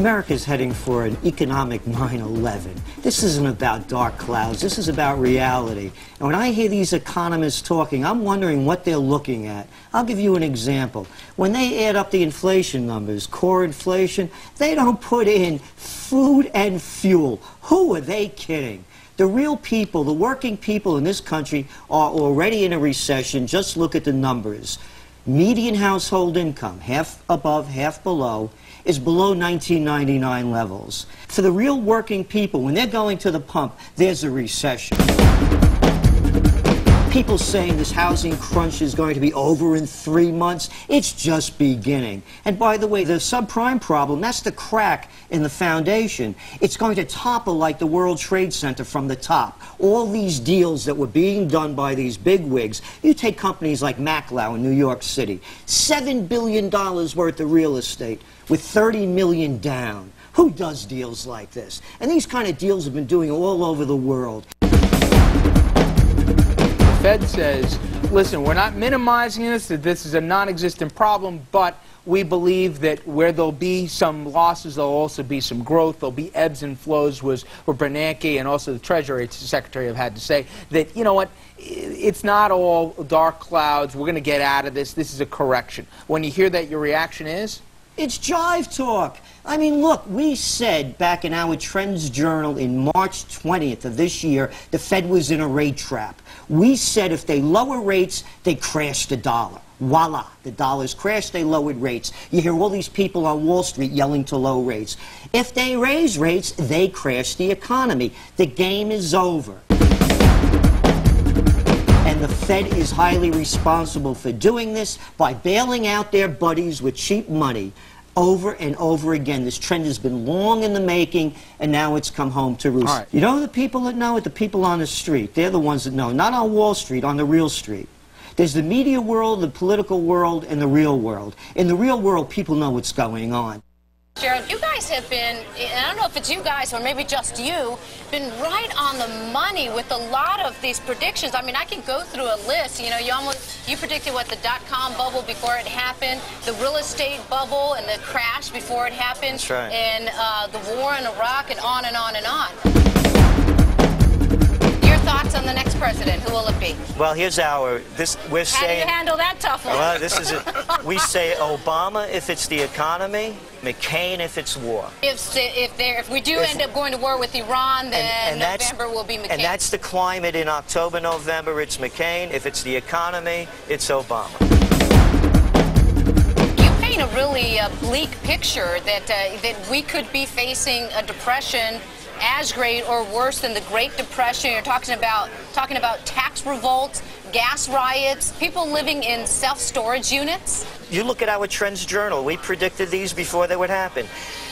America's heading for an economic 9/11. This isn't about dark clouds. This is about reality. And when I hear these economists talking, I'm wondering what they're looking at. I'll give you an example. When they add up the inflation numbers, core inflation, they don't put in food and fuel. Who are they kidding? The real people, the working people in this country are already in a recession. Just look at the numbers. Median household income, half above, half below, is below 1999 levels. For the real working people, when they're going to the pump, there's a recession. People saying this housing crunch is going to be over in 3 months, it's just beginning. And by the way, the subprime problem, that's the crack in the foundation. It's going to topple like the World Trade Center from the top. All these deals that were being done by these bigwigs, you take companies like Macklow in New York City, $7 billion worth of real estate with 30 million down. Who does deals like this? And these kind of deals have been doing all over the world. Fed says, listen, we're not minimizing this, that this is a non-existent problem, but we believe that where there'll be some losses, there'll also be some growth, there'll be ebbs and flows, was what Bernanke and also the Treasury Secretary have had to say, that, you know what, it's not all dark clouds, we're going to get out of this, this is a correction. When you hear that, your reaction is? It's jive talk. I mean, look, we said back in our Trends Journal in March 20th of this year, the Fed was in a rate trap. We said if they lower rates, they crash the dollar. Voila, the dollar's crashed, they lowered rates. You hear all these people on Wall Street yelling to low rates. If they raise rates, they crash the economy. The game is over. And the Fed is highly responsible for doing this by bailing out their buddies with cheap money over and over again. This trend has been long in the making, and now it's come home to roost. Right. You know the people that know it? The people on the street. They're the ones that know. Not on Wall Street, on the real street. There's the media world, the political world, and the real world. In the real world, people know what's going on. Gerald, you guys have been, and I don't know if it's you guys or maybe just you, been right on the money with a lot of these predictions. I mean, I can go through a list. You know, you predicted what the dot-com bubble before it happened, the real estate bubble and the crash before it happened, That's right. And the war in Iraq, and on and on and on. Your thoughts on the next president? Who will it be? Well, here's we're How saying. do you handle that tough one? Well, this is it. We say Obama if it's the economy, McCain if it's war. If we do end up going to war with Iran, then November will be McCain. And that's the climate in October, November. It's McCain. If it's the economy, it's Obama. You paint a really bleak picture that we could be facing a depression as great or worse than the Great Depression. You're talking about tax revolts, gas riots, people living in self-storage units. You look at our Trends Journal. We predicted these before they would happen.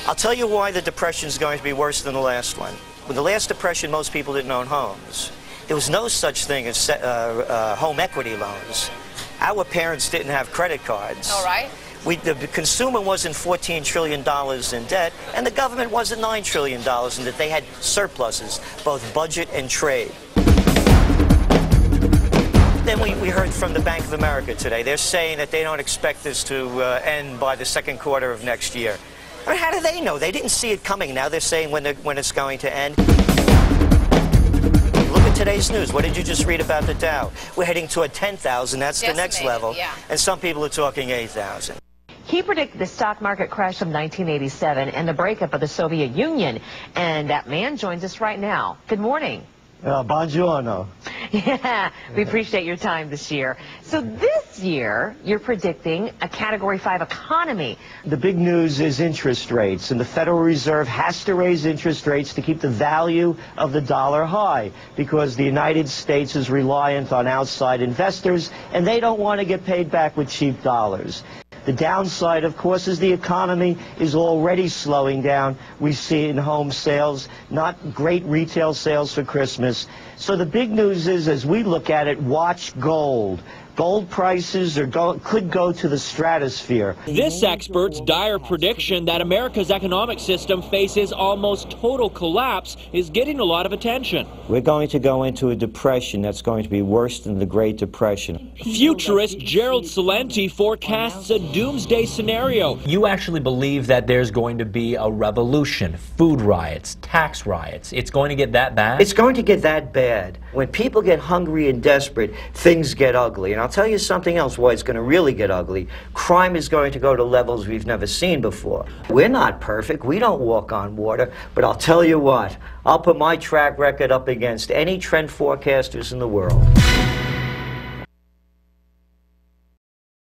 I'll tell you why the depression is going to be worse than the last one. With the last depression, most people didn't own homes. There was no such thing as home equity loans. Our parents didn't have credit cards. All right. The consumer wasn't $14 trillion in debt, and the government wasn't $9 trillion in debt. They had surpluses, both budget and trade. Then we heard from the Bank of America today. They're saying that they don't expect this to end by the second quarter of next year. I mean, how do they know? They didn't see it coming. Now they're saying when it's going to end. Look at today's news. What did you just read about the Dow? We're heading toward 10,000. That's the next level. Yeah. And some people are talking 8,000. He predicted the stock market crash of 1987 and the breakup of the Soviet Union. And that man joins us right now. Good morning. Buongiorno. Yeah, we appreciate your time this year. So this year, you're predicting a Category 5 economy. The big news is interest rates, and the Federal Reserve has to raise interest rates to keep the value of the dollar high, because the United States is reliant on outside investors, and they don't want to get paid back with cheap dollars. The downside, of course, is the economy is already slowing down. We see in home sales, not great retail sales for Christmas. So the big news is, as we look at it, watch gold. Gold prices could go to the stratosphere. This expert's dire prediction that America's economic system faces almost total collapse is getting a lot of attention. We're going to go into a depression that's going to be worse than the Great Depression. Futurist Gerald forecasts a doomsday scenario. You actually believe that there's going to be a revolution, food riots, tax riots. It's going to get that bad? It's going to get that bad. When people get hungry and desperate, things get ugly. And I'll tell you something else why it's going to really get ugly. Crime is going to go to levels we've never seen before. We're not perfect. We don't walk on water. But I'll tell you what, I'll put my track record up against any trend forecasters in the world.